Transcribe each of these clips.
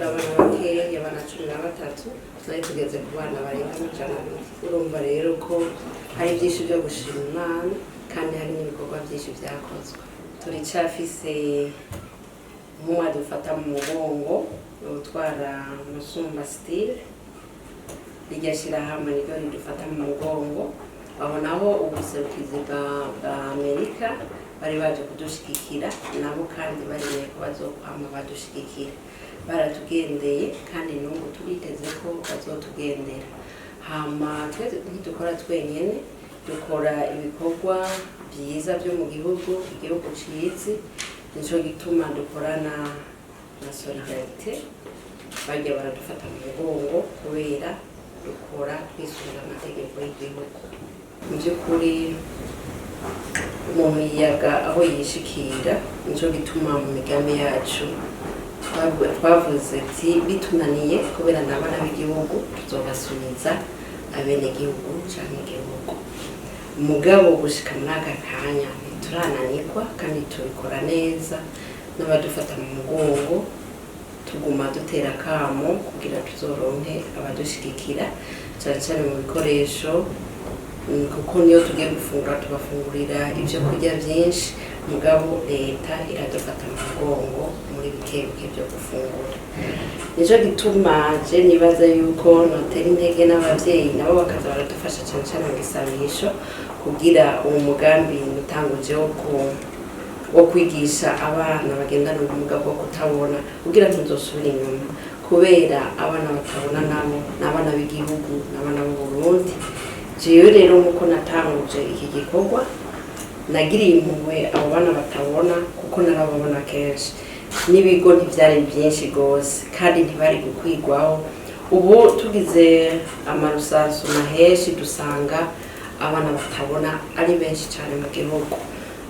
turi abana bakeya abana 13 twari tugeze ku bana barenga 100 urumva rero ko hari byinshi byo gushima Imana kandi hari n'ibikorwa byinshi byakozwe turicafise umwe dufata mu mugongo utwara Musumba style rigashira hamwe ryo ridufata mu mugongo aho naho ubuserukizi bwa Amerika bari baje kudushigikira nabo kandi bari bazokwama badushigikira baratugendeye kandi n'ubu turiteze ko bazotugendera hama twese ntidukora twenyene dukora ibikorwa byiza byo mu gihugu cizi nico gituma dukorana na solidarite bajya baradufata mu mugongo kubera dukora twisunga amategeko y'igihugu mu by'ukuri umuntu yiyaga aho yishikira nico gituma mu migambi yacu twavuze ati bitunaniye kubera n'abana b'igihugu tuzobasubiza abene gihugu cyane igihugu umugabo gushika muri aka kanya turananirwa kandi tubikora neza n'abadufata mu mugongo tuguma dutera kamo kugira tuzoronke abadushigikira cyane mu bikoresho kuko niyo tugiye gufungura tubafungurira ibyo kurya byinshi mugabo leta iradufata mu mugongo muri bikebuke byo gufungura nico gituma je nibaza yuko notera intege n'abavyeyi nabo bakaza baradufasha cyane mu gisabisho kugira uwo mugambi utanguje wo kwigisha abana bagendana ubumuga bwo kutabona kugira ntuzosubira inyuma kubera abana batabona nabo n'abana b'igihugu n'abana b'u Burundi jewe rero muko natanguje iki gikorwa nagiriye impuhwe abo bana batabona kuko narababona kenshi n'ibigo ntivyari byinshi gose kandi ntibari gukwigwaho ubu tugize amarusansu maheshi dusanga abana batabona ari benshi cyane mu gihugu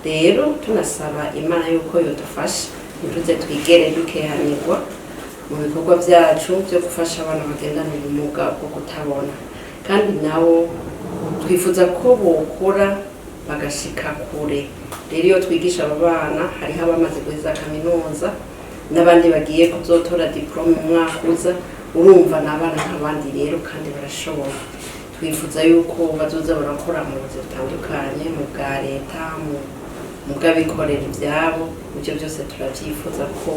rero tunasaba Imana yuko yodufasha nituze twigere dukehanirwa mu bikorwa byacu byo gufasha abana bagendana ubumuga bwo kutabona kandi nawo twifuza ko bokora bagashika kure rero iyo twigisha aba bana hari abamaze guheza kaminuza n'abandi bagiye kuzotora diplome mu mwaka uza urumva n'abana nk'abandi rero kandi barashobora twifuza yuko bazoza barakora mu buzi butandukanye mu bwa leta mu bw'abikorera ibyabo ibyo byose turabyifuza ko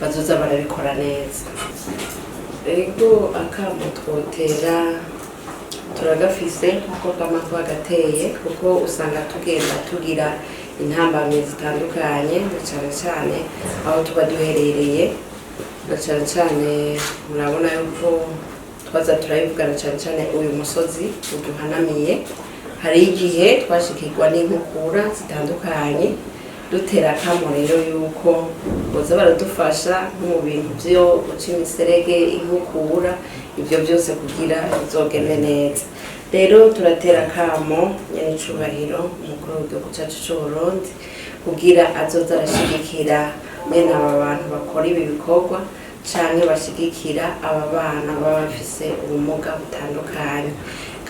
bazoza barabikora neza rero akamo twotera turagafise kuko kama twagateye kuko usanga tugenda tugira intambamye zitandukanye cyane aho tuba duherereye cyane murabona yuko twaza turayivugana cyane uyu musozi uduhanamiye hari igihe twashikirwa n'inkukura zitandukanye dutera kamo rero yuko boza baradufasha mu bintu byo guca imiserege inkukura ibyo byose kugira bizogende neza rero turatera kamo nyenicubahiro umukuru w'igihugu cyacu cy'u Burundi kugira azoza arashigikira bene aba bantu bakora ibi bikorwa canke bashigikira aba bana baba bafise ubumuga butandukanye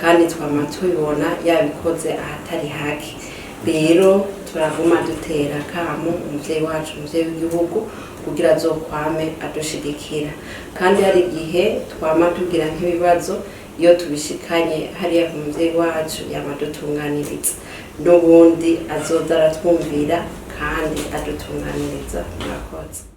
kandi twama tubibona yabikoze ahatari hake rero turaguma dutera kamo umuvyeyi wacu umuvyeyi w'igihugu kugira azokwame adushigikira kandi hari igihe twama tugira nk'ibibazo iyo tubishikanye hariya ku muvyeyi wacu yamadutunganiriza n'ubundi azoza aratwumvira kandi adutunganiriza murakoze.